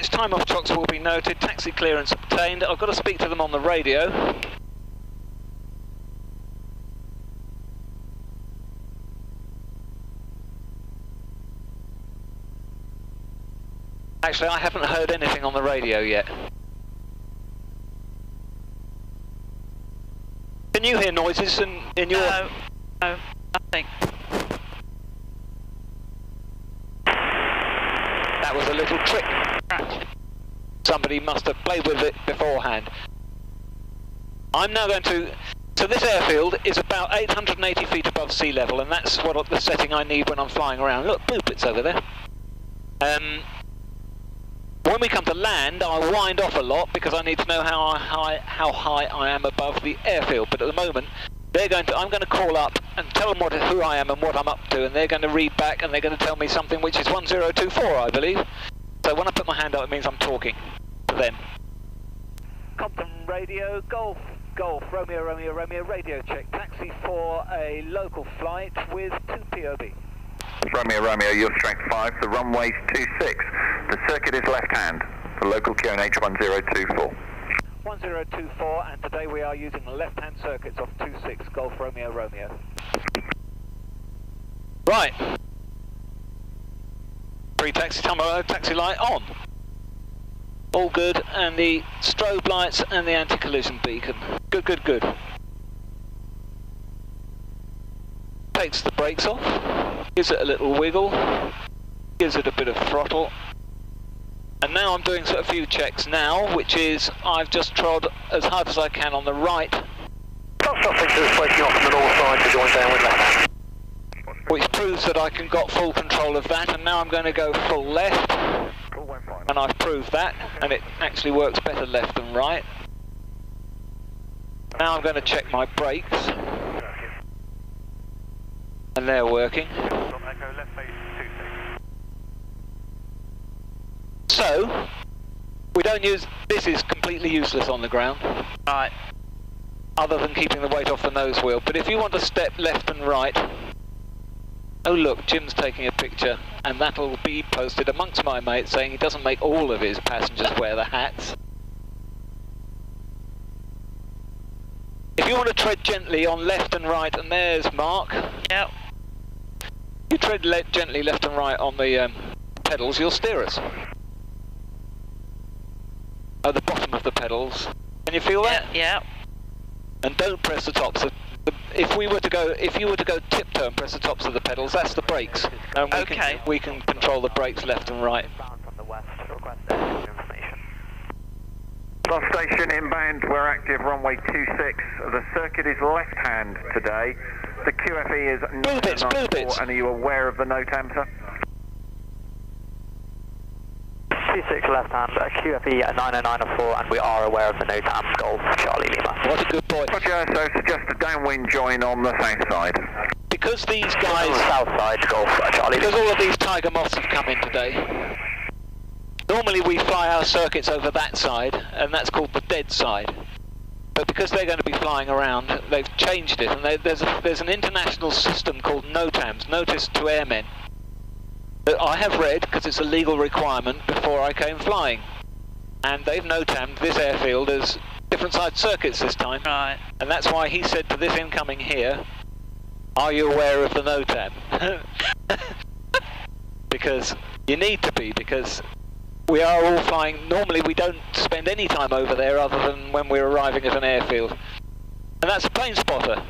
Time off chocks will be noted, taxi clearance obtained. I've got to speak to them on the radio. Actually, I haven't heard anything on the radio yet. Can you hear noises in your... No, nothing. That was a little trick. Somebody must have played with it beforehand. I'm now going to... So this airfield is about 880 feet above sea level, and that's what the setting I need when I'm flying around. Look, boop, it's over there. When we come to land, I'll wind off a lot because I need to know how high I am above the airfield. But at the moment, I'm going to call up and tell them who I am and what I'm up to, and they're going to read back and they're going to tell me something which is 1024, I believe. So when I put my hand up, it means I'm talking to them. Compton radio, Golf, Romeo, radio check. Taxi for a local flight with 2 POB. Romeo, you're strength 5, the runway's 26. The circuit is left hand, for local QNH 1024. 1024, and today we are using the left-hand circuits off 26 Golf Romeo. Right. Pre-taxi time, taxi light on. All good, and the strobe lights and the anti-collision beacon. Good. Takes the brakes off, gives it a little wiggle, gives it a bit of throttle. And now I'm doing a few checks now, which is I've just trod as hard as I can on the right. Foxtrot 6 is breaking off from the north side to join down with left hand. Which proves that I can got full control of that, and now I'm going to go full left. And I've proved that, and it actually works better left than right. Now I'm going to check my brakes. And they're working. So, we don't use, this is completely useless on the ground. Right. Other than keeping the weight off the nose wheel. But if you want to step left and right, oh look, Jim's taking a picture, and that'll be posted amongst my mates saying he doesn't make all of his passengers wear the hats. If you want to tread gently on left and right, and there's Mark. Yep. You tread gently left and right on the pedals, you'll steer us. At the bottom of the pedals. Can you feel that? Yeah. And don't press the tops. If you were to go tiptoe and press the tops of the pedals, that's the brakes. And we can control the brakes left and right. Bus station inbound, we're active runway 26. The circuit is left hand today. The QFE is 994, and are you aware of the NOTAM, sir? 26 left hand, QFE at 90904, and we are aware of the NOTAM, Golf Charlie Lima. What a good boy. Roger, so suggest a downwind join on the south side. Because these guys... On the south side, Golf Charlie Lima. Because all of these Tiger Moths have come in today. Normally we fly our circuits over that side, and that's called the dead side. But because they're going to be flying around, they've changed it, and there's an international system called NOTAMs, Notice to Airmen, that I have read because it's a legal requirement before I came flying. And they've NOTAM'd this airfield as different side circuits this time. Right. And that's why he said to this incoming here, are you aware of the NOTAM? Because you need to be, because we are all flying. Normally we don't spend any time over there other than when we're arriving at an airfield. And that's a plane spotter.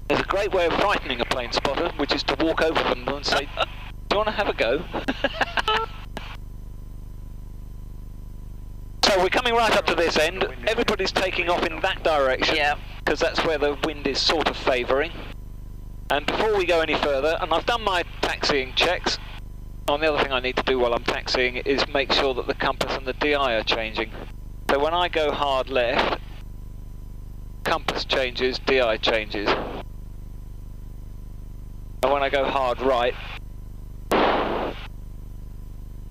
There's a great way of frightening a plane spotter, which is to walk over them and say, do you want to have a go? So we're coming right up to this end. Everybody's taking off in that direction. Yeah. Because that's where the wind is sort of favouring. And before we go any further, and I've done my taxiing checks, and the other thing I need to do while I'm taxiing is make sure that the compass and the DI are changing. So when I go hard left, compass changes, DI changes. And when I go hard right,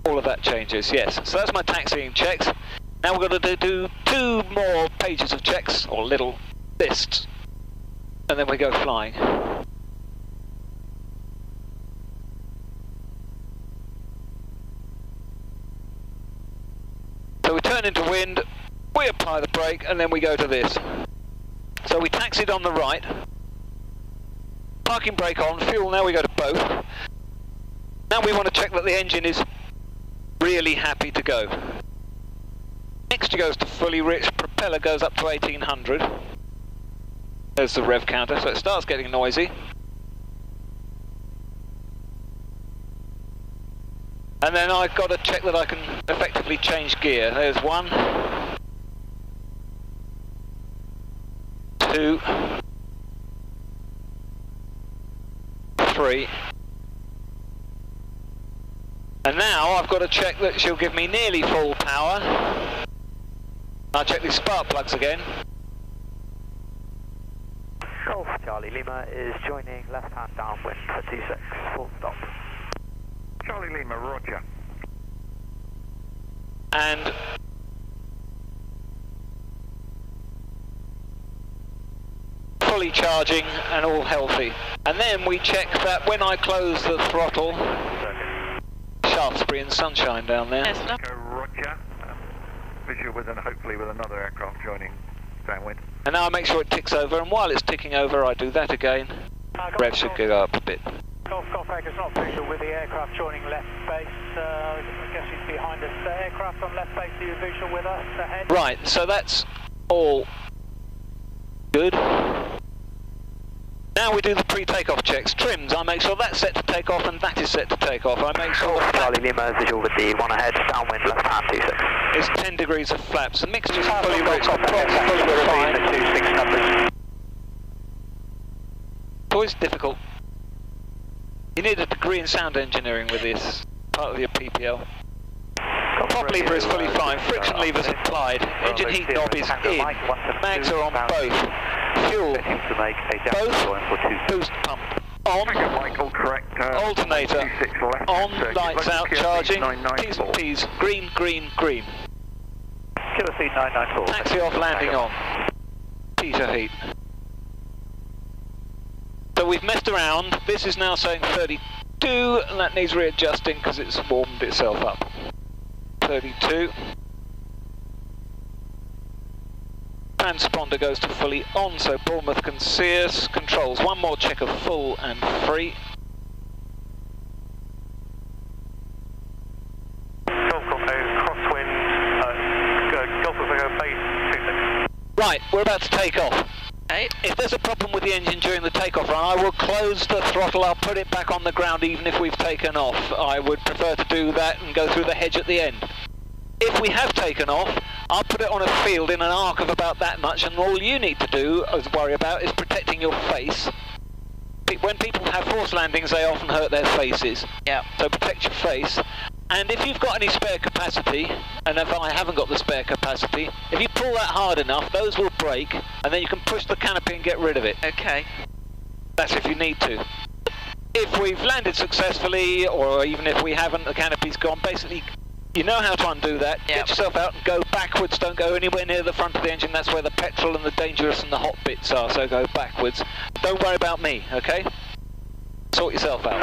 all of that changes, yes. So that's my taxiing checks. Now we're going to do 2 more pages of checks, or little lists, and then we go flying. turn into wind, we apply the brake, and then we go to this. So we taxied on the right, parking brake on, fuel, now we go to both. Now we want to check that the engine is really happy to go. Mixture goes to fully rich, propeller goes up to 1800. There's the rev counter, so it starts getting noisy. And then I've got to check that I can effectively change gear. There's 1, 2, 3. And now I've got to check that she'll give me nearly full power. I'll check these spark plugs again. Golf Charlie Lima is joining left hand downwind for 26, full stop. Charlie Lima, roger. And fully charging and all healthy. And then we check that when I close the throttle, Shaftesbury and sunshine down there. Yes, no. Roger. Visual with hopefully with another aircraft joining downwind. And now I make sure it ticks over, and while it's ticking over I do that again. Rev should go up a bit. Golf Echo's not visual with the aircraft joining left base. I guess he's behind us. The aircraft on left base, are you visual with us ahead? Right, so that's all good. Now we do the pre-takeoff checks. Trims, I make sure that's set to take off and that is set to take off. I make sure Golf Charlie Lima visual with the one ahead, downwind left hand 26. it's 10 degrees of flaps. The mixture's fully rich, the prop's fully refined. It's always difficult. You need a degree in sound engineering with this, part of your PPL. Prop lever is fully fine, friction lever's applied, engine heat knob is in, mags are on both, fuel, both, boost pump on, alternator on, lights out, charging, T's and P's, green, green, green. Kilo feed 994. Taxi off, landing on, Peter heat. So we've messed around, this is now saying 32, and that needs readjusting because it's warmed itself up. 32. Transponder goes to fully on, so Bournemouth can see us. Controls, one more check of full and free. Golf crosswind, Golf base 26. Right, we're about to take off. Okay. If there's a problem with the engine during the takeoff run, I will close the throttle, I'll put it back on the ground even if we've taken off. I would prefer to do that and go through the hedge at the end. If we have taken off, I'll put it on a field in an arc of about that much, and all you need to do, worry about, is protecting your face. When people have forced landings, they often hurt their faces. Yeah. So protect your face. And if you've got any spare capacity, and if I haven't got the spare capacity, if you pull that hard enough, those will break, and then you can push the canopy and get rid of it. Okay. That's if you need to. If we've landed successfully, or even if we haven't, the canopy's gone, basically, you know how to undo that. Yep. Get yourself out and go backwards, don't go anywhere near the front of the engine, that's where the petrol and the dangerous and the hot bits are, so go backwards. Don't worry about me, okay? Sort yourself out.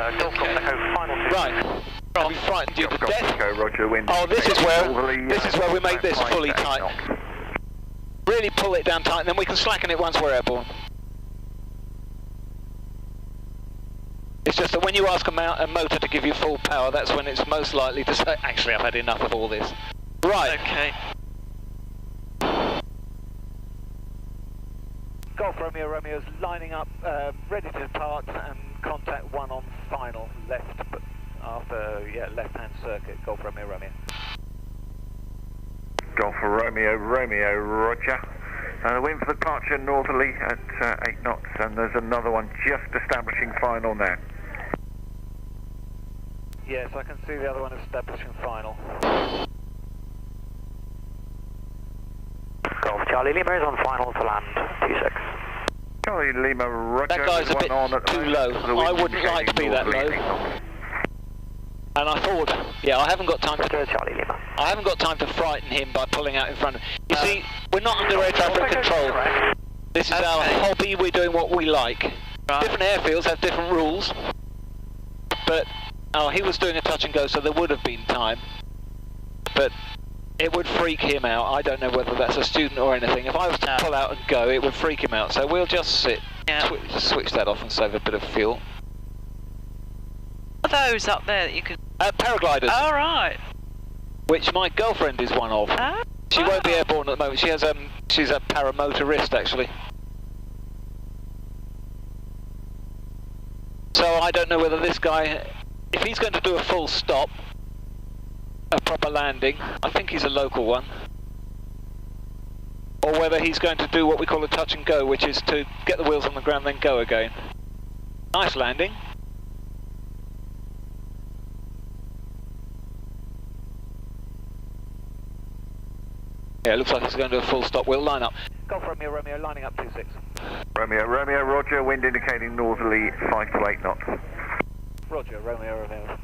Right. Have we frightened you to death? Oh, this is where we make this fully tight. Really pull it down tight, and then we can slacken it once we're airborne. It's just that when you ask a motor to give you full power, that's when it's most likely to say, actually, I've had enough of all this. Right. Okay. Golf Romeo Romeo's lining up, ready to depart, and contact 1 on final, left, but after, left-hand circuit, Golf Romeo Romeo. Golf Romeo Romeo, roger. Wind for departure northerly at 8 knots, and there's another one just establishing final now. Yes, I can see the other one establishing final. Golf Charlie Lima is on final to land 26. Charlie Lima, roger. That guy's a bit too low. I wouldn't like to be that low. And I thought, I haven't got time to Charlie Lima. I haven't got time to frighten him by pulling out in front of him. You see, we're not under air traffic control. This is our hobby, we're doing what we like. Right. Different airfields have different rules. But, he was doing a touch and go, so there would have been time. But It would freak him out. I don't know whether that's a student or anything. If I was to pull out and go, it would freak him out. So we'll just sit, switch that off and save a bit of fuel. What are those up there that you can... Paragliders. Oh, right. Which my girlfriend is one of. Oh, She won't be airborne at the moment. She has she's a paramotorist actually. So I don't know whether this guy, if he's going to do a full stop, a proper landing, I think he's a local one, or whether he's going to do what we call a touch and go, which is to get the wheels on the ground then go again. Nice landing. Yeah, it looks like he's going to do a full stop. We'll line up. Golf Romeo, Romeo, lining up 26. Romeo, Romeo, Roger, wind indicating northerly 5 to 8 knots. Roger, Romeo, Romeo.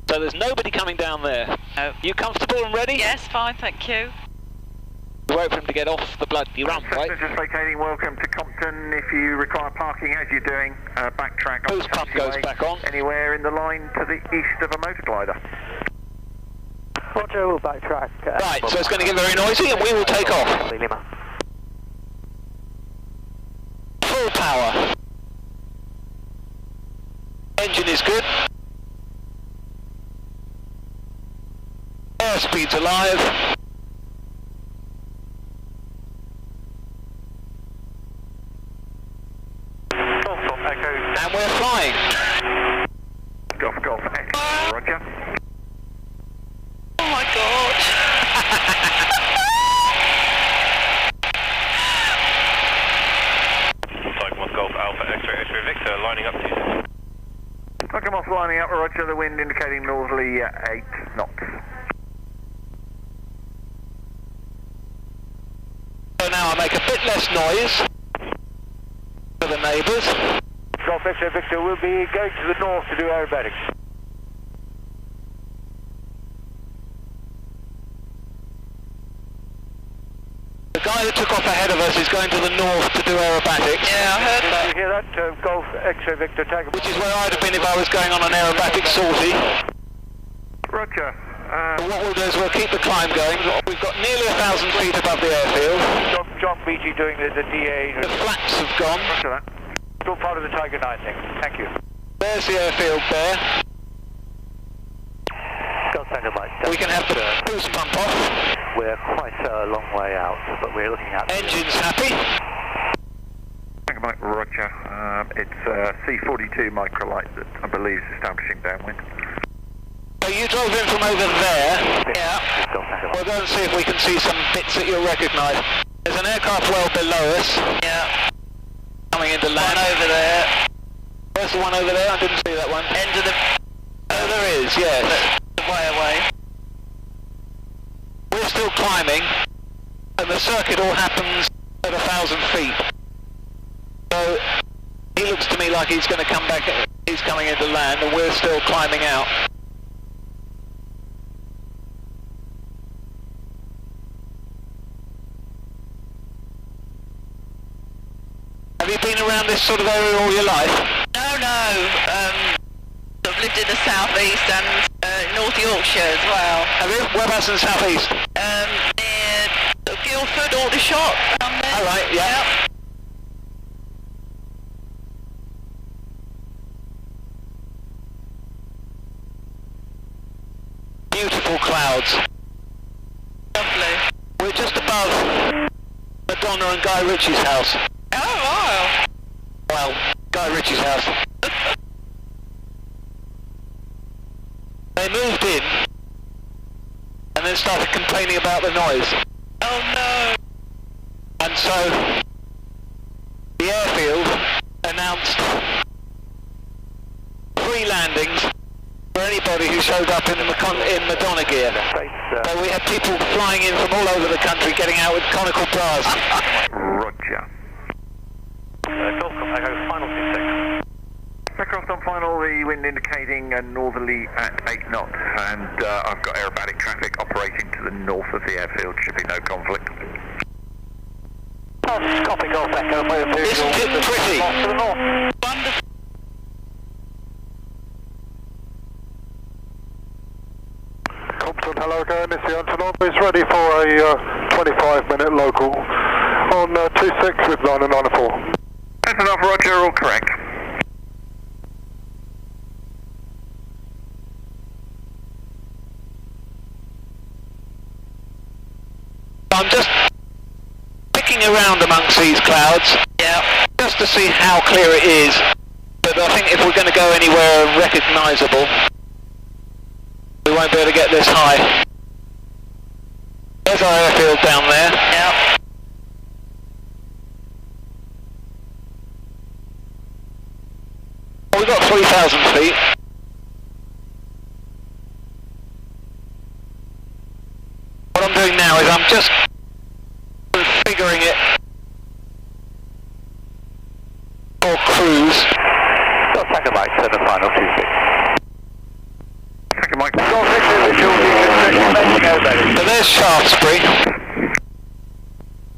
So there's nobody coming down there. No. You comfortable and ready? Yes, fine, thank you. Wait for him to get off the bloody runway. Just vacating, welcome to Compton. If you require parking as you're doing, backtrack. Boost pump goes back on. Anywhere in the line to the east of a motor glider. Roger, we'll backtrack. Right, so it's going to get very noisy and we will take off. Full power. Engine is good. Airspeed's alive. And we're flying. Golf, Golf, Echo, Roger. Oh my god. Cycle Golf Alpha X-ray X-ray Victor lining up to... Okay, off lining up, Roger, the wind indicating northerly 8 knots. So now I make a bit less noise for the neighbours. Golf X-ray Victor will be going to the north to do aerobatics. The guy that took off ahead of us is going to the north to do aerobatics. Yeah, I heard that. Did you hear that? Golf X-ray Victor, tag. Which is where I'd have been if I was going on an aerobatic sortie. Roger. What we'll do is we'll keep the climb going. We've got nearly 1,000 feet above the airfield. John Beatty doing the DA. The flaps have gone. Roger that. Still part of the Tiger 9 thing. Thank you. There's the airfield there. We can have the boost pump off. We're quite a long way out, but we're looking at... Engine's happy. Thank you, Mike. Roger. It's C42 microlight that I believe is establishing downwind. So you drove in from over there. Yeah. We'll go and see if we can see some bits that you'll recognise. There's an aircraft well below us. Yeah. Coming into land. One over there. Where's the one over there? I didn't see that one. End of the... Oh, there is, yes. Way away. We're still climbing, and the circuit all happens at 1,000 feet. So he looks to me like he's going to come back. He's coming into land, and we're still climbing out. Have you been around this sort of area all your life? No. I've lived in the southeast and North Yorkshire as well. Have you? Whereabouts in the southeast? Near Guildford, Aldershot, around there. All right, yeah. Beautiful clouds. Lovely. We're just above Madonna and Guy Ritchie's house. Oh, wow. Well, Guy Ritchie's house. They moved in and then started complaining about the noise. Oh no. And so the airfield announced 3 landings for anybody who showed up in Madonna gear. So we had people flying in from all over the country getting out with conical bras. Roger. Final 26. Aircraft on final, the wind indicating northerly at 8 knots, and I've got aerobatic traffic operating to the north of the airfield. Should be no conflict. Copy, Golf Echo. Isn't it pretty? To the north. Wonderful. Compton Hello again, it's the Antonov. It's ready for a 25-minute local on 26 with 994. Antonov, roger, all correct. I'm just picking around amongst these clouds, just to see how clear it is. But I think if we're going to go anywhere recognisable, we won't be able to get this high. There's our airfield down there. We've got 3,000 feet. What I'm doing now is I'm just configuring it for cruise. Got second mic, send the final 26. Second mic. So there's Shaftesbury.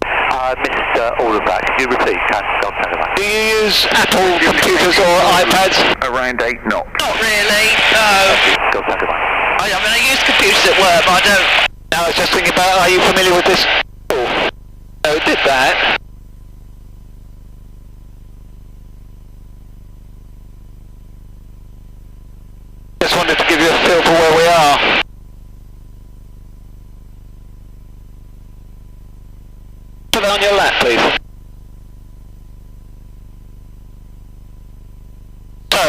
I missed all of that. Could you repeat? Got second mic. Do you use Apple computers or iPads? Around 8 knots. Not really, no. Got second mic. I mean, I use computers at work, but I don't. I was just thinking about, are you familiar with this? Oh, no, it did that. Just wanted to give you a feel for where we are. Put it on your lap, please. So,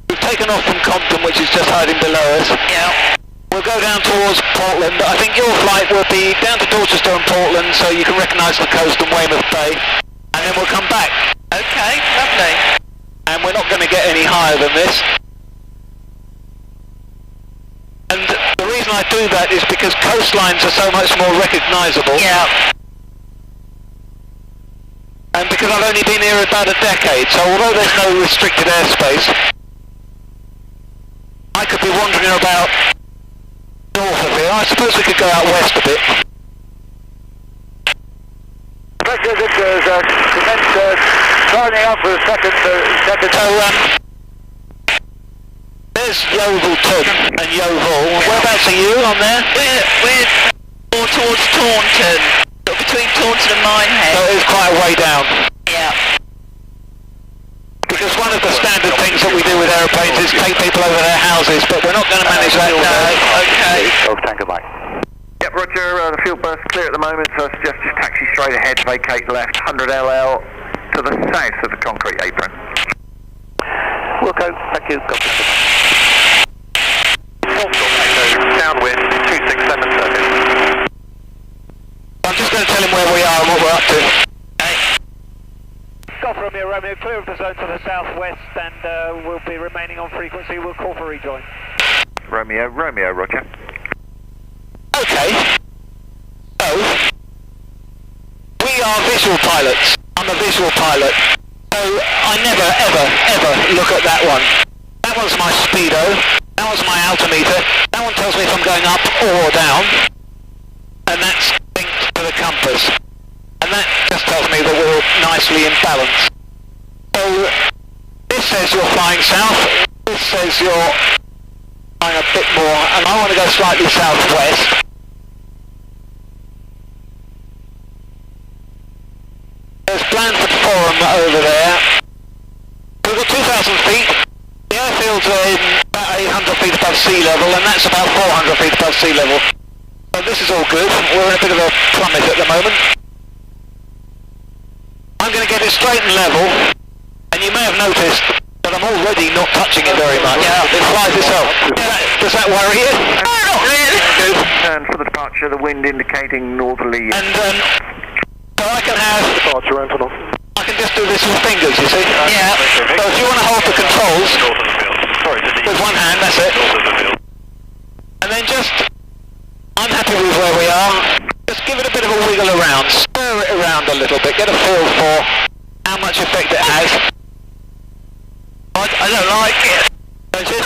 we've taken off from Compton, which is just hiding below us. Yeah. We'll go down towards Portland. I think your flight will be down to Dorchester and Portland, so you can recognise the coast and Weymouth Bay, and then we'll come back. Okay, lovely. And we're not going to get any higher than this. And the reason I do that is because coastlines are so much more recognisable. Yeah. And because I've only been here about a decade, so although there's no restricted airspace, I could be wandering about north of here. I suppose we could go out west a bit. Signing up for the second. So, there's Yeovilton and Yeovil. Whereabouts are you on there? We're more towards Taunton, sort of between Taunton and Minehead. So it's quite a way down. Yeah. Because one of the standard things that we do with aeroplanes is take people over their houses, but we're not going to manage that all day. Okay. Golf Tanker Mike. Yep, roger, the field burst clear at the moment, so I suggest just taxi straight ahead, vacate left, 100 LL to the south of the concrete apron. Wilco, thank you. Golf Tanker Mike. Downwind, 267 circuit. I'm just going to tell him where we are and what we're up to. Golf Romeo, Romeo, clear of the zone to the southwest, and we'll be remaining on frequency. We'll call for rejoin. Romeo, Romeo, roger. Okay. So, we are visual pilots. I'm a visual pilot. So, I never, ever, ever look at that one. That one's my speedo. That one's my altimeter. That one tells me if I'm going up or down. And that's linked to the compass. And that just tells me that we're nicely in balance. So, this says you're flying south. This says you're flying a bit more. And I want to go slightly southwest. There's Blandford Forum over there. We've got 2,000 feet. The airfields are in about 800 feet above sea level, and that's about 400 feet above sea level. So this is all good. We're in a bit of a plummet at the moment. I'm going to get it straight and level, and you may have noticed that I'm already not touching it very much. Yeah. It flies itself. Does that worry you? Not really. Good. And for the departure, the wind indicating northerly. And so I can have... Departure, Antonov. I can just do this with fingers, you see? Yeah. So if you want to hold the controls with one hand, that's it. And then just, I'm happy with where we are. Just give it a bit of a wiggle around, stir it around a little bit, get a feel for how much effect it has. I don't like it. Don't you?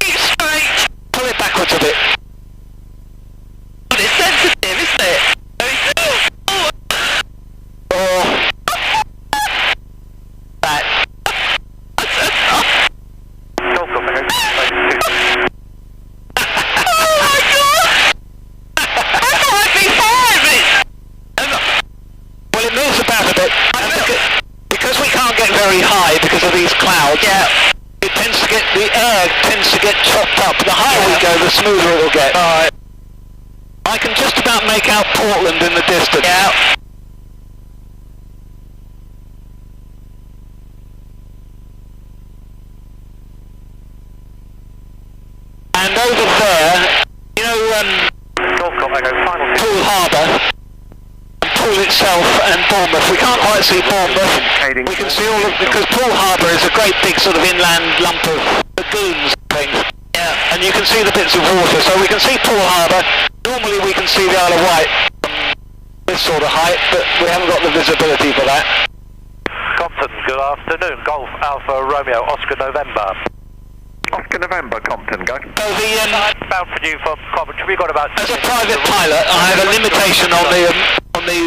Keep straight. Pull it backwards a bit. But it's sensitive, isn't it? Or that. because of these clouds. Yeah. It tends to get, the air tends to get chopped up. The higher we go, the smoother it will get. Alright. I can just about make out Portland in the distance. Yeah. And over there, you know, Poole Harbour, Poole itself and Bournemouth. We can't quite see Bournemouth. We can see all of, because Poole Harbour is a great big sort of inland lump of lagoons and things. Yeah. And you can see the bits of water, so we can see Poole Harbour. Normally we can see the Isle of Wight from this sort of height, but we haven't got the visibility for that. Compton, good afternoon. Golf Alpha Romeo, Oscar November. Oscar November, Compton, go. So the, I'm bound for you from Coventry. We've got about... as a private pilot, I have a limitation on the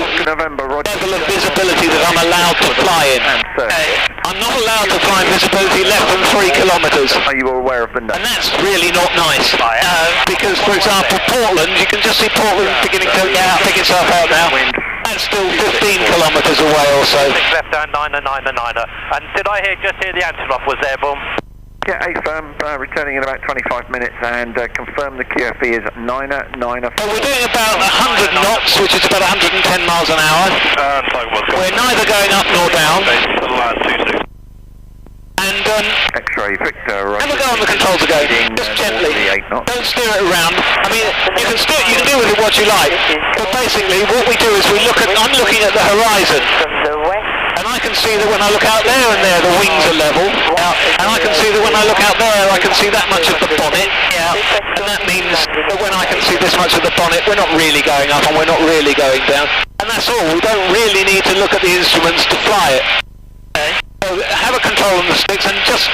Oscar November, Roger. level of visibility that I'm allowed to fly in. I'm not allowed to fly in visibility less than 3 kilometres. Are you aware of the note? And that's really not nice. Because, for example, Portland, you can just see Portland beginning to pick itself out now. That's still 15 kilometres away or so. 6 left hand, 9er. And did I just hear the Antonov was there, Boom? Yeah, A-firm, returning in about 25 minutes and confirm the QFE is 9er. So we're doing about 100 knots, which is about 110 miles an hour. We're neither going up nor down. And X-ray, Victor, Roger. have a go on the controls again, just gently. Don't steer it around. I mean, you can do with it what you like. But basically, what we do is I'm looking at the horizon. And I can see that when I look out there and there, the wings are level. And I can see that when I look out there, I can see that much of the bonnet. And that means that when I can see this much of the bonnet, we're not really going up and we're not really going down. And that's all. We don't really need to look at the instruments to fly it. So have a control on the sticks and just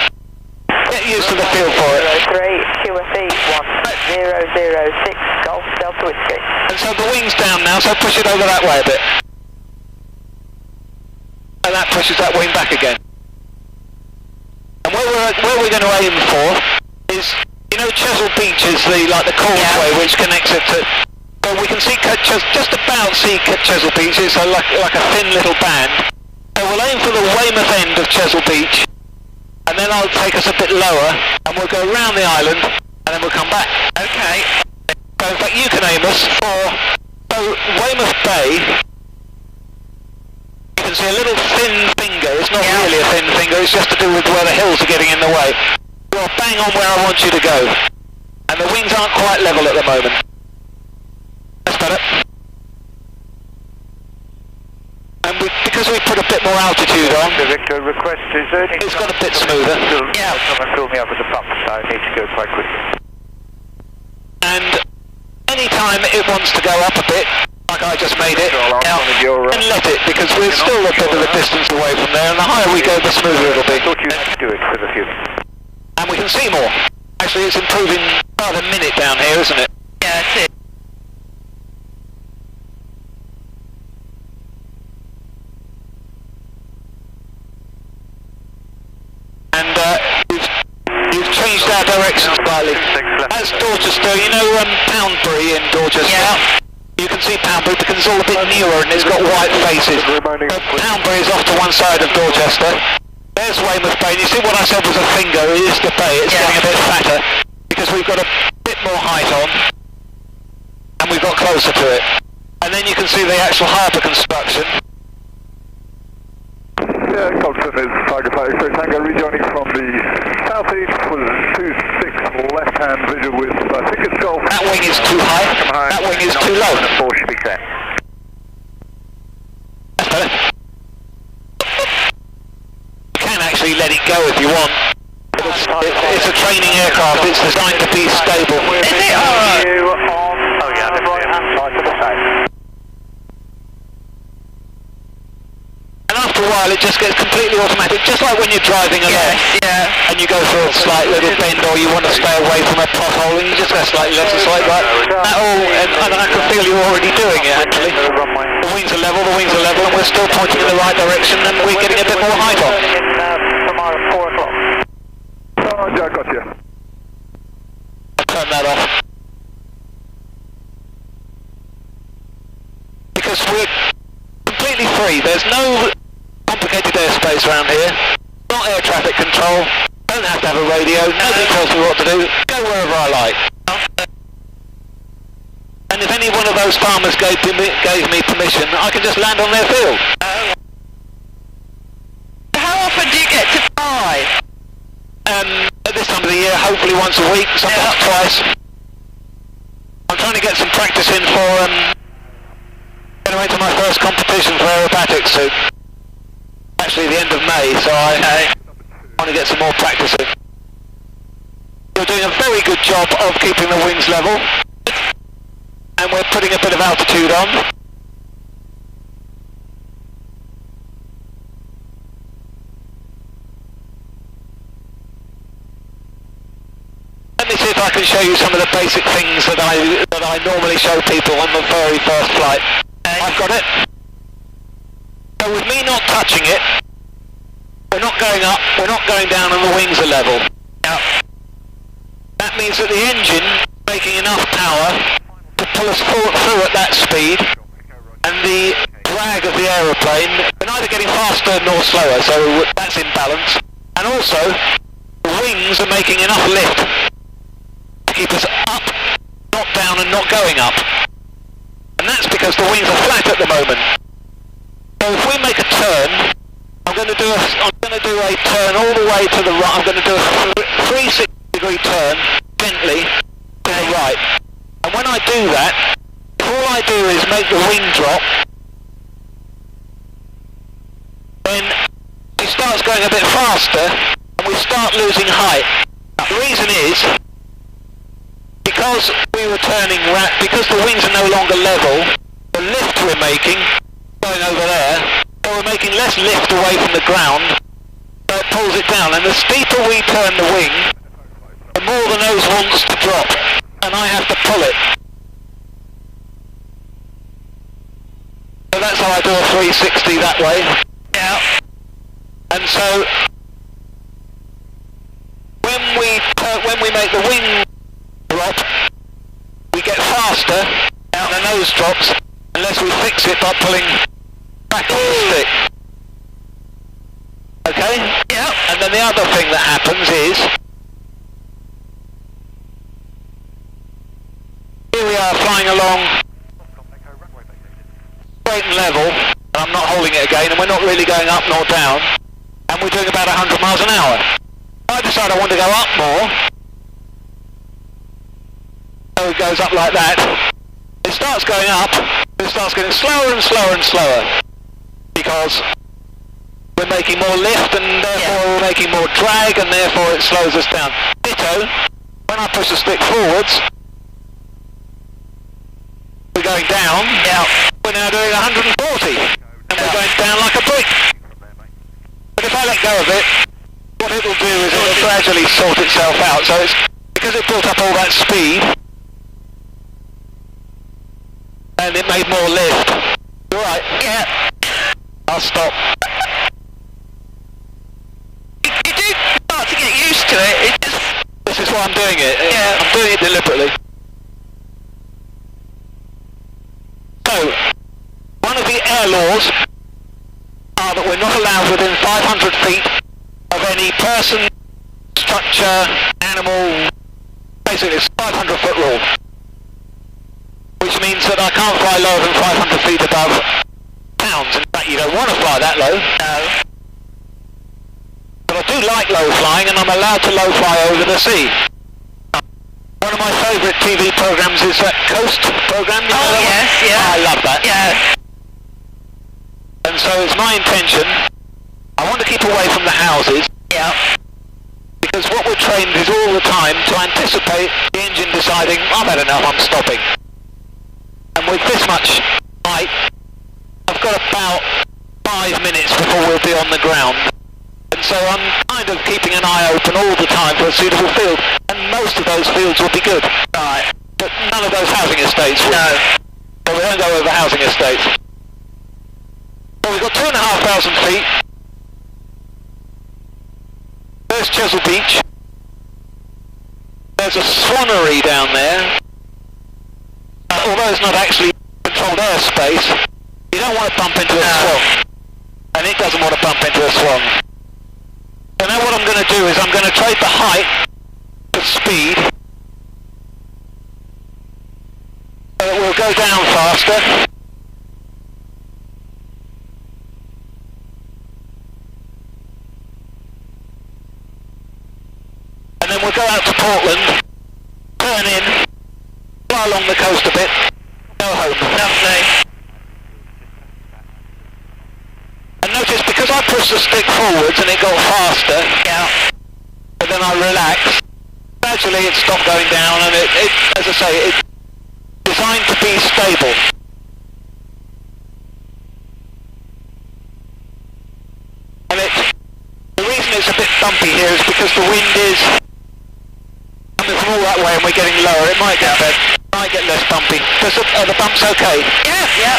get used to the feel for it. 03, QFE 1006, Golf Delta Whiskey. And so the wing's down now, so push it over that way a bit. And that pushes that wing back again. And where we're going to aim for is, you know, Chesil Beach is the causeway which connects it to. So we can see just about see Chesil Beach. It's like a thin little band. So we'll aim for the Weymouth end of Chesil Beach, and then I'll take us a bit lower, and we'll go round the island, and then we'll come back. Okay. So in fact you can aim us for Weymouth Bay. You can see a little thin finger. It's not really a thin finger, it's just to do with where the hills are getting in the way. You're bang on where I want you to go. And the wings aren't quite level at the moment. That's better. And because we put a bit more altitude on, Victor, request is it's got a bit smoother. Yeah. Someone fill me up with a pump, so I need to go quite quickly. And any time it wants to go up a bit, like I just made it, and let it, because we're still a bit of a distance away from there, and the higher we go, the smoother it'll be. I thought you had to do it for the few. And we can see more. Actually, it's improving about a minute down here, isn't it? Yeah, that's it. And you've changed our direction slightly. That's Dorchester, you know Poundbury in Dorchester? Yeah. You can see Poundbury because it's all a bit newer and it's got white faces. Poundbury is off to one side of Dorchester. There's Weymouth Bay. You see what I said was a finger? It is the bay. It's getting a bit fatter because we've got a bit more height on and we've got closer to it. And then you can see the actual harbour construction. Yeah, Compton is Tiger Flight Express Tango rejoining from the southeast with 26 left-hand visual with, I think it's Golf. That wing is too high. That wing is too low. 4 should be set. That's better. You can actually let it go if you want. It's a training aircraft. It's designed to be stable. Is it? Alright. Oh yeah, the right-hand side to the south. And after a while it just gets completely automatic, just like when you're driving along and you go for a slight little bend or you want to stay away from a pothole and you just go slightly left and slightly right. That all, and I can feel you already doing it actually. The wings are level, and we're still pointing in the right direction and we're getting a bit more height on. Tomorrow 4 o'clock. Oh, yeah, I got you. I'll turn that off. Because we're completely free, there's no complicated airspace around here. not air traffic control, don't have to have a radio, nobody tells me what to do, go wherever I like. And if any one of those farmers gave me permission, I can just land on their field. How often do you get to fly? At this time of the year, hopefully once a week, sometimes twice. I'm trying to get some practice in for getting away to my first competition for aerobatics soon. Actually the end of May, so I want to get some more practice in. You're doing a very good job of keeping the wings level. And we're putting a bit of altitude on. Let me see if I can show you some of the basic things that I normally show people on the very first flight. I've got it. So with me not touching it, we're not going up, we're not going down, and the wings are level. That means that the engine is making enough power to pull us through at that speed, and the drag of the aeroplane, we're neither getting faster nor slower, so that's in balance. And also, the wings are making enough lift to keep us up, not down, and not going up. And that's because the wings are flat at the moment. So if we make a turn, I'm going to do a turn all the way to the right. I'm going to do a 360-degree turn gently to the right. And when I do that, if all I do is make the wing drop, then it starts going a bit faster and we start losing height. The reason is because because the wings are no longer level, the lift we're making going over there, so we're making less lift away from the ground, so it pulls it down. And the steeper we turn the wing, the more the nose wants to drop, and I have to pull it. So that's how I do a 360 that way. Yeah. And so when we make the wing drop, we get faster and the nose drops unless we fix it by pulling back on the stick. Okay? Yeah. And then the other thing that happens is here we are flying along straight and level, and I'm not holding it again, and we're not really going up nor down, and we're doing about 100 miles an hour. I decide I want to go up more, so it goes up like that. It starts going up, it starts getting slower and slower and slower, because we're making more lift, and therefore we're making more drag, and therefore it slows us down. Ditto, when I push the stick forwards, we're going down. Yeah. We're now doing 140, and we're going down like a brick. But if I let go of it, what it'll do is it'll gradually sort itself out. So it's because it built up all that speed, and it made more lift. You all right? Yeah. I'll stop. You do start to get used to it. It's just... This is why I'm doing it. Yeah. I'm doing it deliberately. So, one of the air laws are that we're not allowed within 500 feet of any person, structure, animal, basically it's 500 foot rule. Which means that I can't fly lower than 500 feet above towns. In fact, you don't want to fly that low. No. But I do like low flying, and I'm allowed to low fly over the sea. One of my favourite TV programs is that Coast program. You know that yes, one? yeah. I love that. Yeah. And so it's my intention, I want to keep away from the houses. Yeah. Because what we're trained is all the time to anticipate the engine deciding, I've had enough, I'm stopping. And with this much height, I've got about 5 minutes before we'll be on the ground. And so I'm kind of keeping an eye open all the time for a suitable field. And most of those fields will be good. Right. But none of those housing estates will. No. So we don't go over housing estates. So we've got 2,500 feet. There's Chesil Beach. There's a swannery down there. Although it's not actually controlled airspace, you don't want to bump into a swan. And it doesn't want to bump into a swan. So now what I'm going to do is I'm going to trade the height for speed. So that we'll go down faster. And then we'll go out to Portland, turn in, fly along the coast a bit, go home. Lovely. And notice, because I pushed the stick forwards and it got faster, Yeah. but then I relaxed, gradually it stopped going down, and it as I say, it's designed to be stable. And the reason it's a bit bumpy here is because the wind is coming from all that way and we're getting lower. It might get better, might get less bumpy. Are the bumps okay? Yeah, yeah.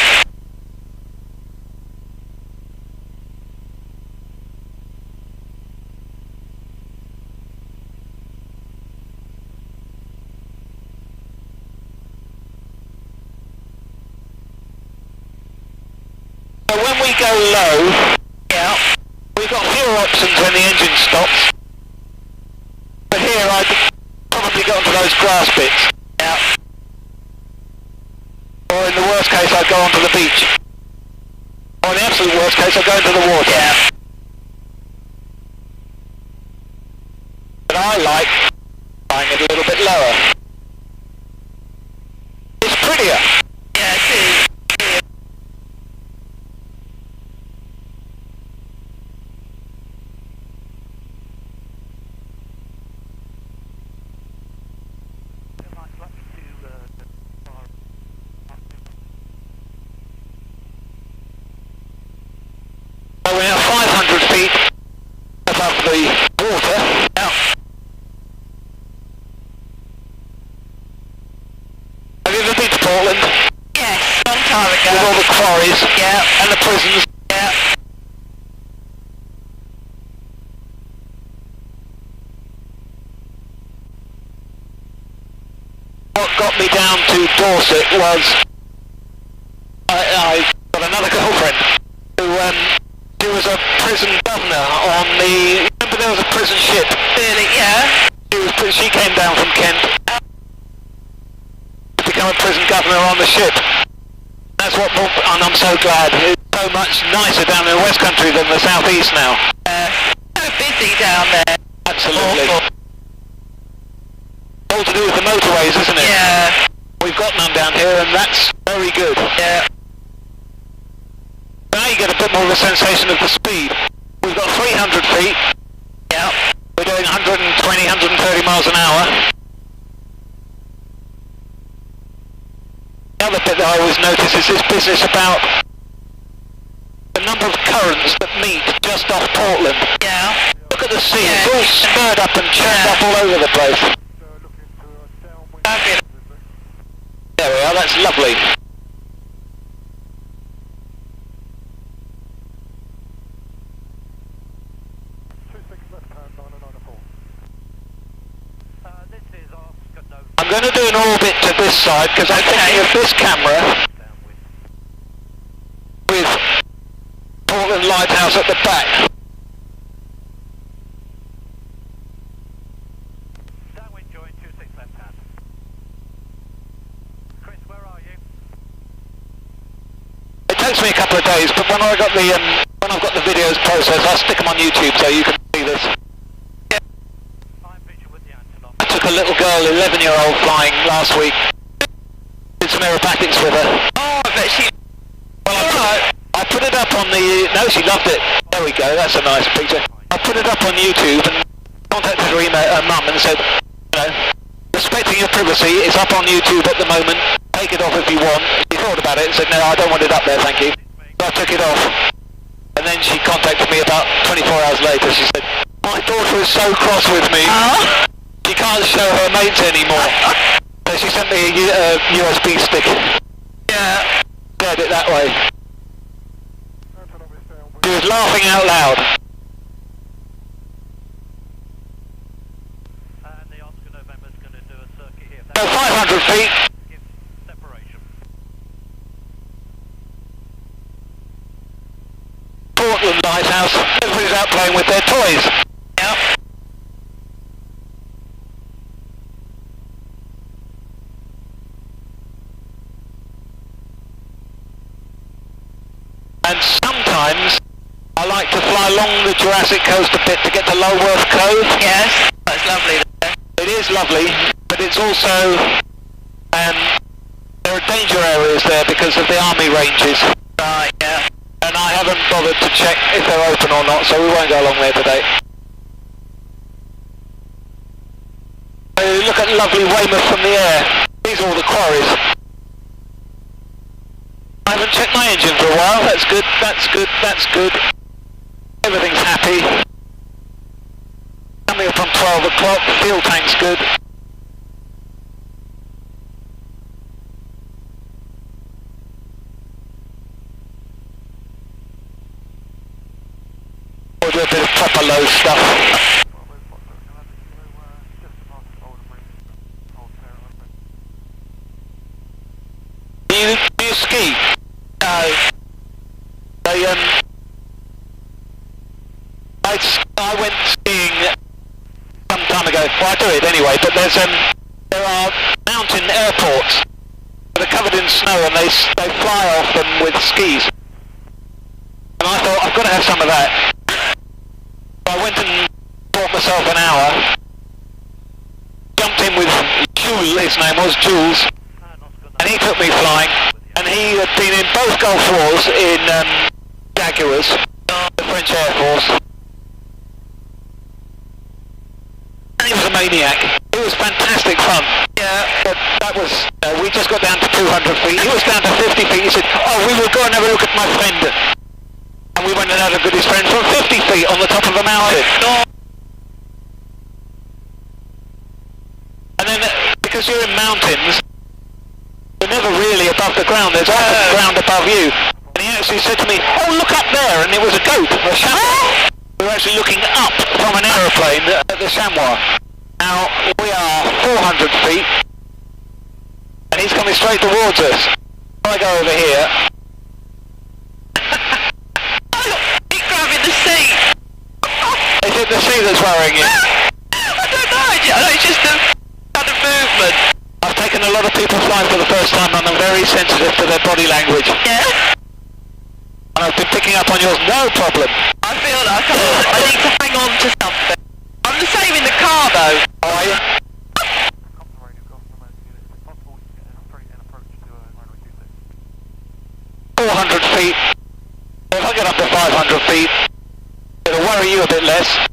So when we go low, Yeah. we've got fewer options when the engine stops. But here I'd probably get onto those grass bits. Yeah. Or in the worst case I'd go onto the beach. Or in the absolute worst case I'd go into the water. Yeah. But I like flying it a little bit lower. It's prettier. Yeah, it is. So we're now 500 feet above the water. Yeah. Have you ever been to Portland? Yes, long time ago. With all the quarries Yeah. and the prisons? Yeah. What got me down to Dorset was I got another girlfriend who she was a prison governor on the. Remember there was a prison ship. Really, yeah. She came down from Kent to become a prison governor on the ship. That's what, and I'm so glad. It's so much nicer down in the West Country than the South East now. So busy down there. Absolutely. Awful. All to do with the motorways, isn't it? Yeah. We've got none down here, and that's very good. Yeah. Now you get a bit more of a sensation of the speed. We've got 300 feet. Yeah. We're doing 120, 130 miles an hour. The other bit that I always notice is this business about the number of currents that meet just off Portland. Yeah. Look at the sea, Yeah. it's all spurred up and churned up all over the place. Fabulous. There we are, that's lovely. I'm going to do an orbit to this side because I'm thinking of this camera with Portland Lighthouse at the back. Downwind join 26 left hand. Chris, where are you? It takes me a couple of days, but when I've got the videos processed, I'll stick them on YouTube so you can see this. I'm visual with the antelope. I took a little girl, 11-year-old, flying last week. Did some aerobatics with her. Oh, I bet she... Well, I put it up on the... No, she loved it. There we go, that's a nice picture. I put it up on YouTube and contacted her mum and said, you know, respecting your privacy, it's up on YouTube at the moment. Take it off if you want. She thought about it and said, no, I don't want it up there, thank you. So I took it off. And then she contacted me about 24 hours later. She said, my daughter is so cross with me. Oh. She can't show her mates anymore. So she sent me a USB stick. Yeah. Shared it that way. She was laughing out loud. And the Oscar November's going to do a circuit here. So 500 feet. Give separation. Portland Lighthouse. Everybody's out playing with their toys. And sometimes I like to fly along the Jurassic Coast a bit to get to Lulworth Cove. Yes, that's lovely there. It is lovely, but it's also, there are danger areas there because of the army ranges. Right, yeah. And I haven't bothered to check if they're open or not, so we won't go along there today. Look at lovely Weymouth from the air. These are all the quarries. I haven't checked my engine for a while. That's good, that's good, that's good. Everything's happy. Coming up on 12 o'clock, fuel tank's good. We'll do a bit of proper low stuff. Do you ski? No. I went skiing some time ago. Well, I do it anyway, but there are mountain airports that are covered in snow and they fly off them with skis. And I thought, I've got to have some of that. So I went and bought myself an hour, jumped in with Jules, his name was Jules, and he took me flying, and he had been in both Gulf Wars in Jaguars, the French Air Force. And he was a maniac. It was fantastic fun. Yeah. But that was, we just got down to 200 feet. He was down to 50 feet. He said, oh, we will go and have a look at my friend. And we went and had a look at his friend from 50 feet on the top of a mountain. And then, because you're in mountains, you're never really above the ground. There's always ground above you. And he actually said to me, oh, look up there. And it was a goat, a chamois. We were actually looking up from an aeroplane at the chamois. Now, we are 400 feet. And he's coming straight towards us. I go over here. He's grabbing the seat. Is it the sea that's worrying you? I don't know. It's just the kind of movement. I've taken a lot of people flying for the first time and I'm very sensitive to their body language. Yeah. And I've been picking up on yours, no problem. I feel like I need to hang on to something. I'm the same in the car though. How are you? 400 feet. If I get up to 500 feet, it'll worry you a bit less.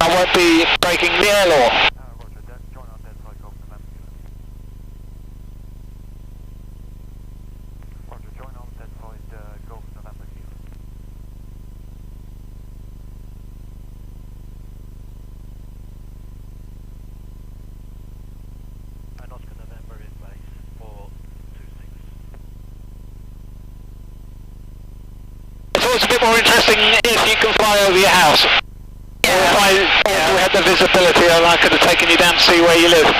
I won't be breaking the air law. It's a bit more interesting if you can fly over your house. Yeah. Or if we had the visibility, and I could have taken you down to see where you live.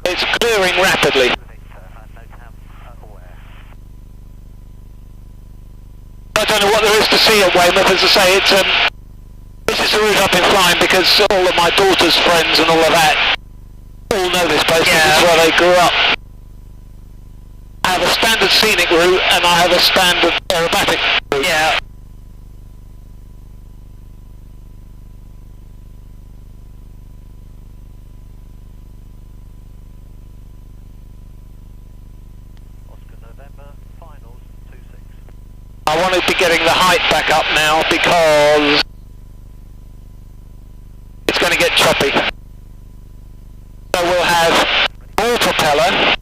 It's clearing rapidly. I don't know what there is to see at Weymouth. As I say, it's this is the route I've been flying because all of my daughter's friends and all of that all know this place. Yeah. This is where they grew up. I have a standard scenic route and I have a standard aerobatic route. Yeah. I want to be getting the height back up now because it's going to get choppy. So we'll have more propeller,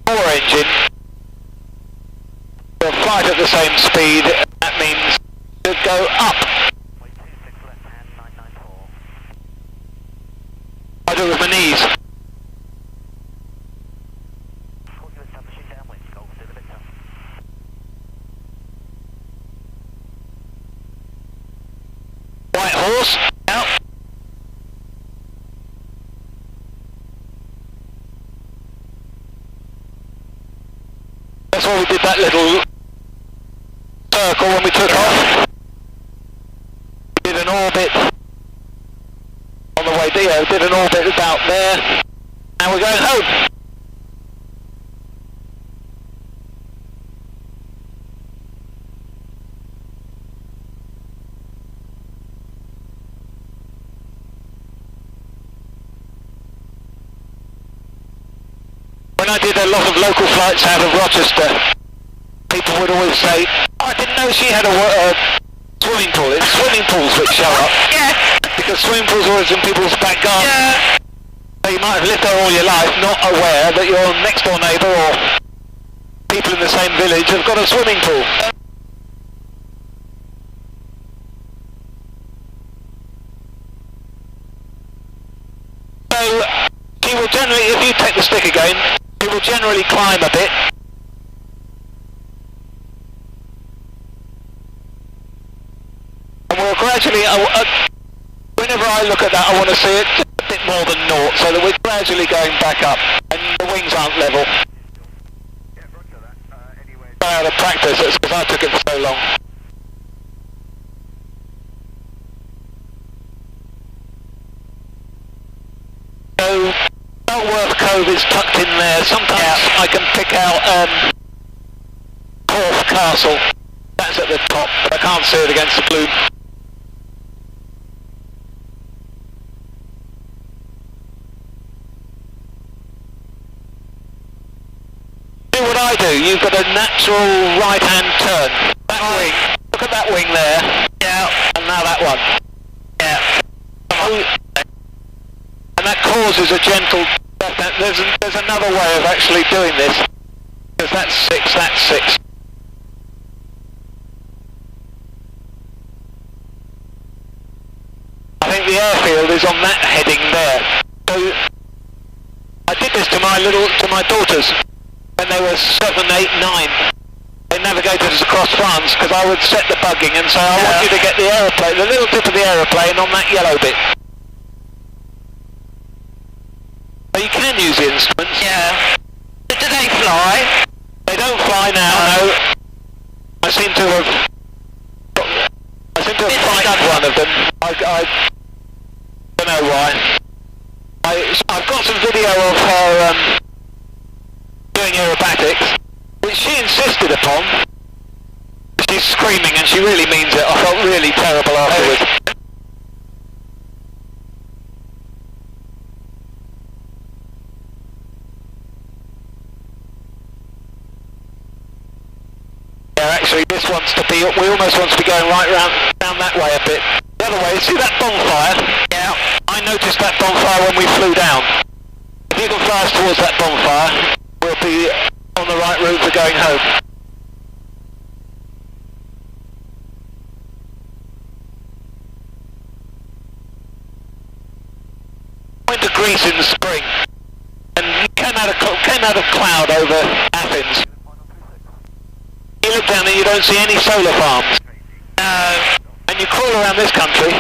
more engine, we'll fly it at the same speed, that means to go up. I do it with my knees. White horse, out. That's why we did that little circle when we took off. We did an orbit on the way there, did an orbit about there, Now we're going home. When I did a lot of local flights out of Rochester, people would always say, oh, I didn't know she had a swimming pool. It's swimming pools that show up. Yeah. Because swimming pools are always in people's back garden. Yeah. So you might have lived there all your life, not aware that your next door neighbour or people in the same village have got a swimming pool. So she will generally, if you take the stick again, she will generally climb a bit. And we'll gradually, whenever I look at that, I want to see it a bit more than naught, so that we're gradually going back up, and the wings aren't level. Yeah, roger that. Anyway. Out of practice, it's because I took it for so long. So, Belworth Cove is tucked in there. Sometimes I can pick out Corfe Castle. That's at the top, but I can't see it against the blue. Do what I do. You've got a natural right-hand turn. That wing. Look at that wing there. Yeah. And now that one. Yeah. And that causes a gentle... There's another way of actually doing this. Because that's 6, that's 6. I think the airfield is on that heading there. So I did this to my daughters when they were 7, 8, 9. They navigated us across France because I would set the bugging and say, I want you to get the aeroplane, the little tip of the aeroplane on that yellow bit. So you can use the instruments. Yeah. Do they fly? They don't fly now, no. I seem to have frightened one of them. I don't know why. I've got some video of her doing aerobatics, which she insisted upon. She's screaming and she really means it. I felt really terrible afterwards. Yeah, actually this wants to be, we almost want to be going right down that way a bit. The other way, see that bonfire? Yeah. I noticed that bonfire when we flew down. If you can fly us towards that bonfire, we'll be on the right route for going home. I went to Greece in the spring, and came out of cloud over Athens. You look down and you don't see any solar farms. No. And you crawl around this country,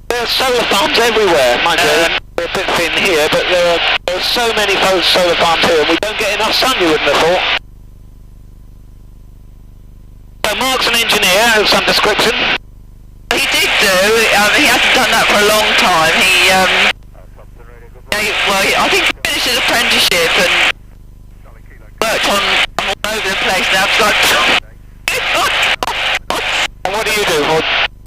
there are solar farms everywhere, mind you. We're a bit thin here, but there are so many solar farms here, and we don't get enough sun, you wouldn't have thought. So Mark's an engineer of some description. He did do. He hasn't done that for a long time. I think he finished his apprenticeship and worked on all over the place now. And what do you do?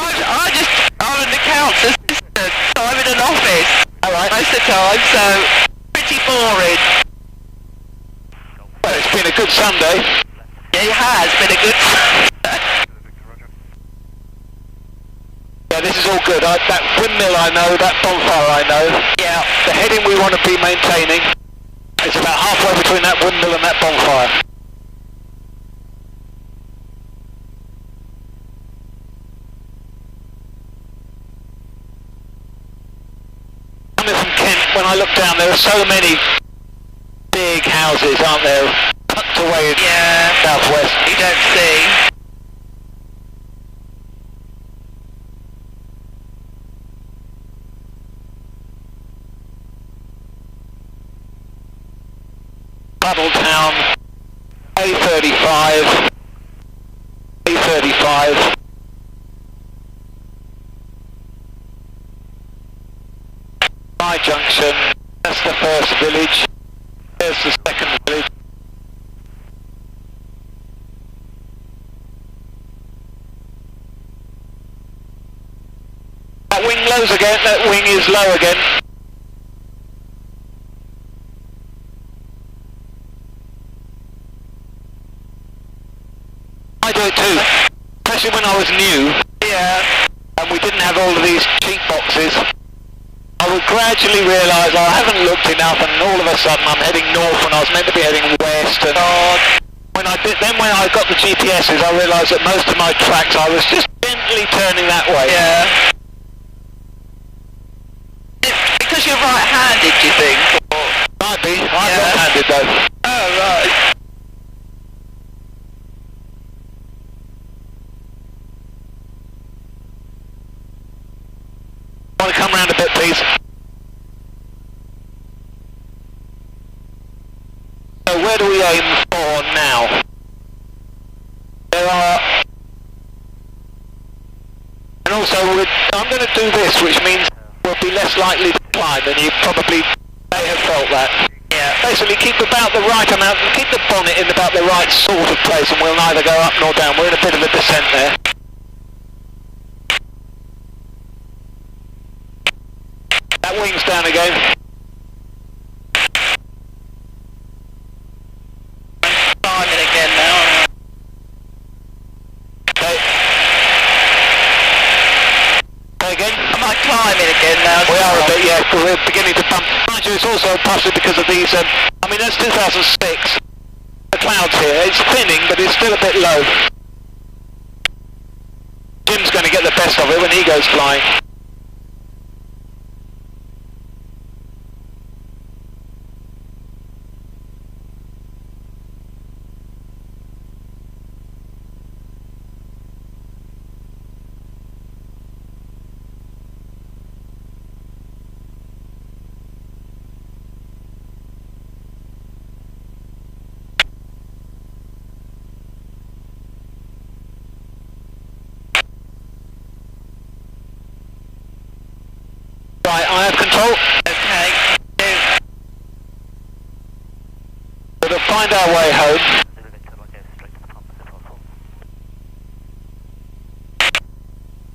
I'm an accounts assistant, so I'm in an office most of the time, so pretty boring. Well, it's been a good Sunday. Yeah, it has been a good Sunday. Yeah, this is all good. That windmill I know, that bonfire I know. Yeah. The heading we want to be maintaining is about halfway between that windmill and that bonfire. Coming from Kent, when I look down, there are so many big houses, aren't there, tucked away in southwest. You don't see. Puddletown, A35, A35. Junction, That's the first village. There's the second village. That wing low's again, that wing is low again. I do it too, especially when I was new. Yeah. And we didn't have all of these cheap boxes. I would gradually realise I haven't looked enough, and all of a sudden I'm heading north when I was meant to be heading west. And when I got the GPSs, I realised that most of my tracks I was just gently turning that way. Yeah. Because you're right-handed, do you think? Or? Might be. I'm left-handed though. Oh, right. Want to come round a bit, please? So where do we aim for now? There are... And also, I'm going to do this, which means we'll be less likely to climb, and you probably may have felt that. Yeah. Basically, keep about the right amount, keep the bonnet in about the right sort of place, and we'll neither go up nor down. We're in a bit of a descent there. That wing's down again. I'm climbing again now. Okay. Say again? Am I climbing again now? We are a bit, yeah, because we're beginning to bump. Mind you, it's also possibly because of these, I mean, that's 2006. The clouds here, it's thinning, but it's still a bit low. Jim's going to get the best of it when he goes flying. Right, I have control. Okay. We'll find our way home.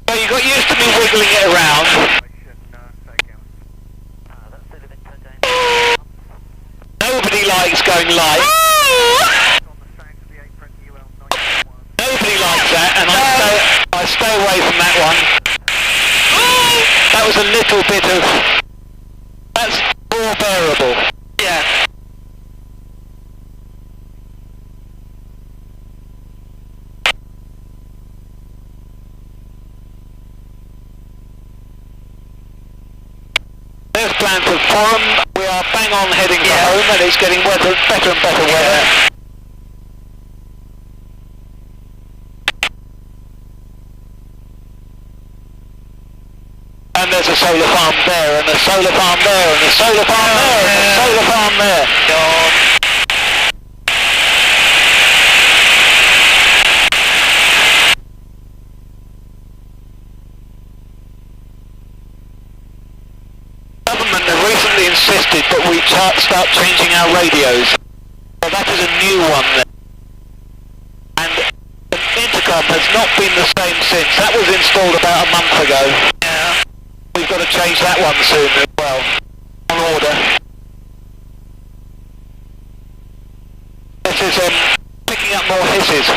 So you got used to me wiggling it around. Nobody likes going light. Nobody likes that, and I stay away from that one. That was a little bit of... That's more bearable. Yeah. There's plans for Forum. We are bang on heading for home, and it's getting better and better weather. And there's a solar farm there, and a solar farm there, and a solar farm there, and a solar farm there. God. Government have recently insisted that we start changing our radios. So that is a new one there. And the intercom has not been the same since. That was installed about a month ago. Yeah. We've got to change that one soon as well. On order. This is picking up more hisses.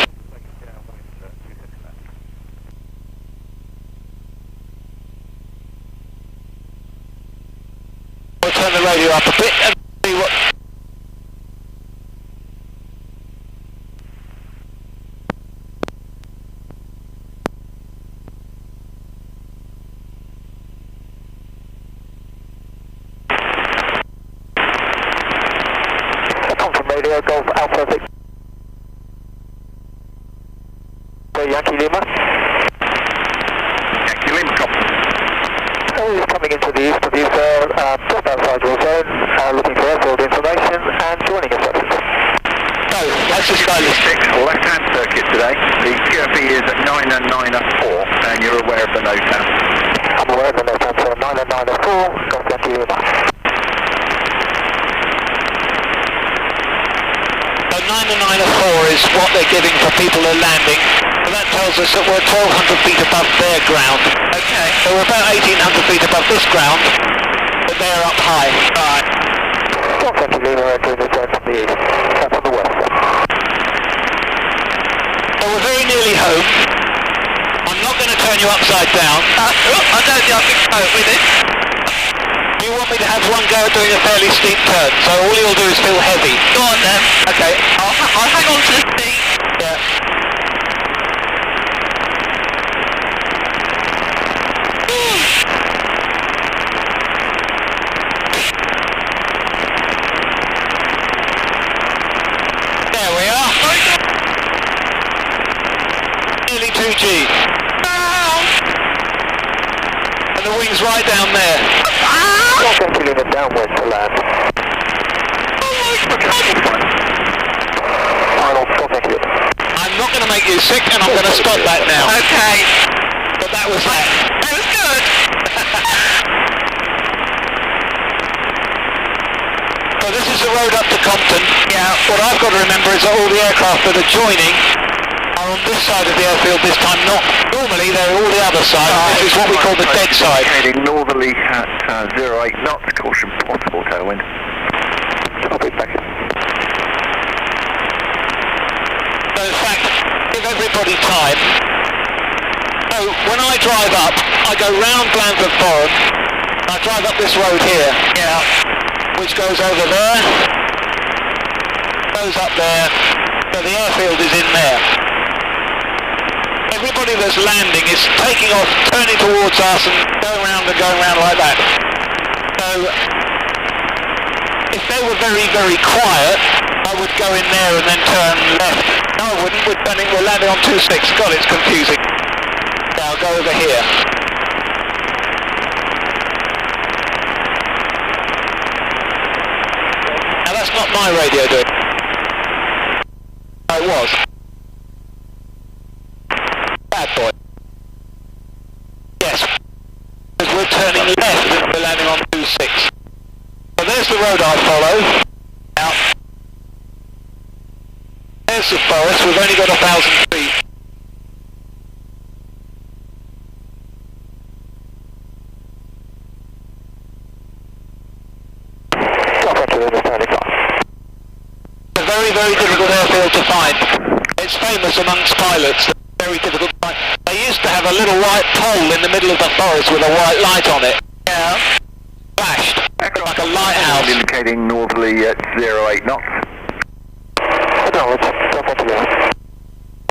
We'll turn the radio up a bit and see what... Radio Golf Alpha Victor. Yankee Lima. Yankee Lima, copy. He's coming into the east of you, sir, just outside your zone, looking for airfield information and joining instructions. So, that's the Skyline 6 left-hand circuit today. The QFE is at 994, and you're aware of the NOTAM. I'm aware of the NOTAM, sir. 994, Golf Yankee Lima. 994 is what they're giving for people who are landing. So that tells us that we're 1,200 feet above their ground. Okay. So we're about 1,800 feet above this ground, but they're up high. Right. Contact Lima, doing the turn from the east, from the west. So we're very nearly home. I'm not going to turn you upside down. I don't think I can cope with it. You want me to have one go at doing a fairly steep turn, so all you'll do is feel heavy. Go on then. Okay. I'll hang on to the seat. Yeah. There we are. Nearly 2G. And the wing's right down there. Contact Lima, downwind to land. Final contact Lima. I'm not going to make you sick, and I'm going to stop that now. Okay. But that was that. That was good. So this is the road up to Compton. Yeah. What I've got to remember is that all the aircraft that are joining are on this side of the airfield this time, not normally they're all the other side. This is what we call the dead side. Heading northerly at 08 knots, caution possible tailwind. Copy, back. So in fact, give everybody time. So when I drive up, I go round Blandford Forum, I drive up this road here. Yeah. Which goes over there, goes up there, so the airfield is in there. Everybody that's landing is taking off, turning towards us and going round like that. So, if they were very, very quiet, I would go in there and then turn left. No, I wouldn't, we're landing on 26, God, it's confusing. So I'll go over here. That's not my radio doing. It was. Bad boy. Yes. Because we're turning left and we're landing on 26. So there's the road I follow. Out. There's the forest. We've only got 1,000 feet. Very, very difficult airfield to find. It's famous amongst pilots. Very difficult to find. They used to have a little white pole in the middle of the forest with a white light on it. Yeah. Flashed. Like a lighthouse. Indicating northerly at 08 knots.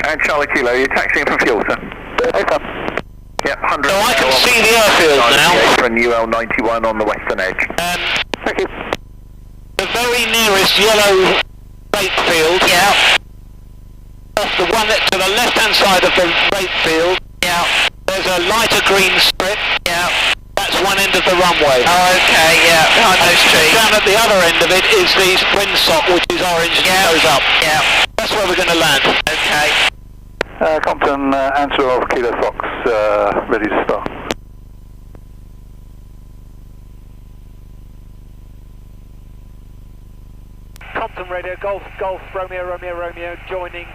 And Charlie Kilo, you're taxiing for fuel, sir. Yep, 100. So I can see the airfield now. From UL91 on the western edge. Thank you. The very nearest yellow rape field. Yeah. The one to the left-hand side of the rape field. Yeah. There's a lighter green strip. Yeah. That's one end of the runway. Oh, okay, yeah, behind those trees. Down at the other end of it is the windsock, which is orange and goes up. Yeah. That's where we're going to land. Okay. Compton, answer of Kilo Fox, ready to start. Compton radio, Golf, Golf, Romeo, Romeo, Romeo, joining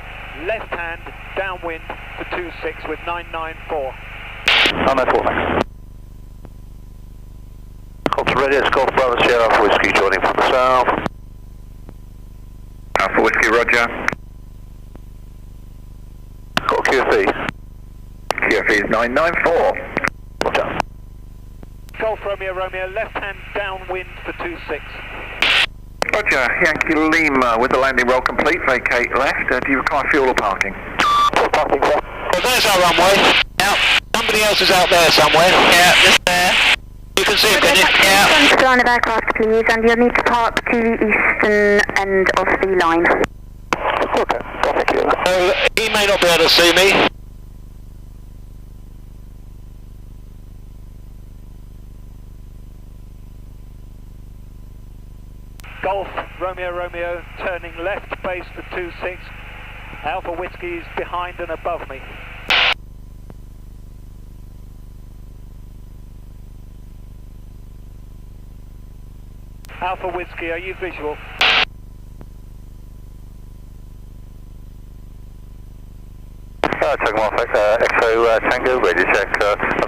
left hand, downwind for 26 with 994. 994, thanks. Compton radio, it's Golf Bravo Sierra Alpha Whiskey joining from the south. Alpha Whiskey, roger. Got QFE. QFE is 994. Roger. Golf, Romeo, Romeo, left hand, downwind for 26. Roger, Yankee Lima, with the landing roll complete, vacate left. Do you require fuel or parking? Parking, sir. Well, there's our runway. Now, somebody else is out there somewhere. Yeah, just there. You can see him, can you? Yeah. To line of aircraft, please, and you'll need to park to the eastern end of the line. Okay, thank you. So, he may not be able to see me. Golf, Romeo, Romeo, turning left base for 26. Alpha Whiskey is behind and above me. Alpha Whiskey, are you visual?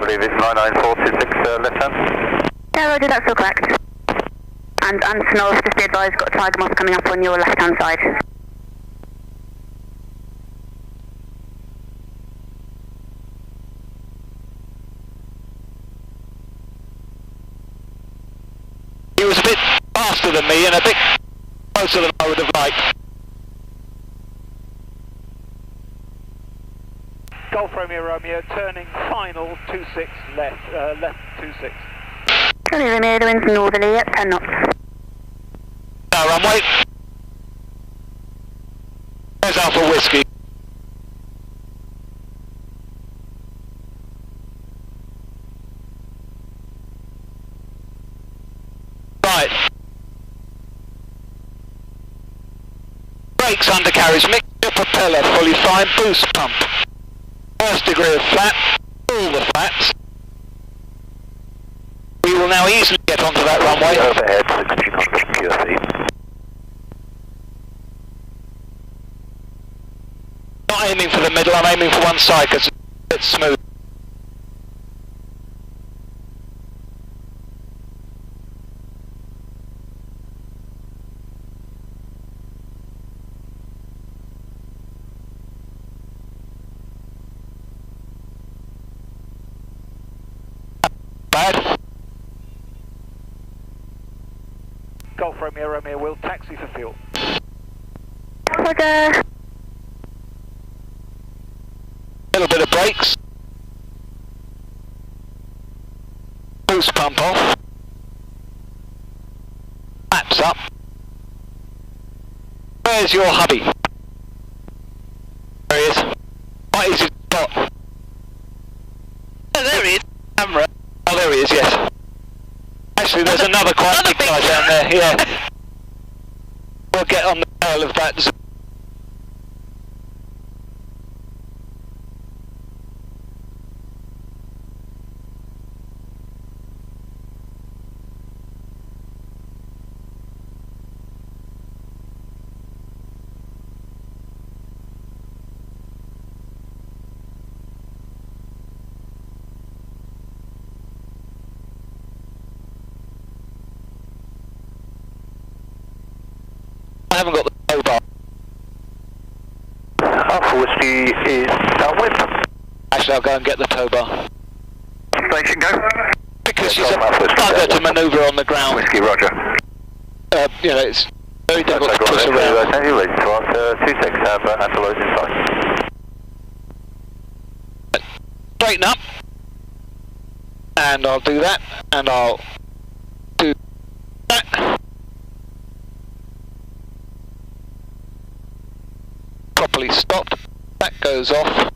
believe it's 99426 left hand. Yeah, Roger, that's all correct. And North, just be advised, got a Tiger Moth coming up on your left hand side. He was a bit faster than me and a bit closer than I would have liked. Golf Romeo Romeo, turning final 26 left, left 26. Romeo Romeo, the wind's northerly at 10 knots. No, runway. There's Alpha Whiskey. Right. Brakes, undercarriage, mixture, propeller, fully fine, boost pump. First degree of flat, all the flats. We will now easily get onto that runway. Overhead, 1600 QFE. Not aiming for the middle, I'm aiming for one side because it's a bit smooth. Bad. Golf Romeo Romeo will taxi for fuel. Roger. Little bit of brakes. Boost pump off. Flaps up. Where's your hubby? There he is. What is his spot? Oh, there he is. Camera. Oh, there he is, yes. Actually, there's another quite big guy down there, yeah. We'll get on the tail of that zone. I haven't got the tow bar. Alpha Whiskey is downwind. Actually, I'll go and get the tow bar. Station go. Because she's a bugger to manoeuvre on the ground. Whiskey, Roger. You know, it's very difficult to push around. Thank you, ready to answer 26 Amber and the loads inside. Straighten up. And I'll do that. And I'll do that. Properly stopped. That goes off.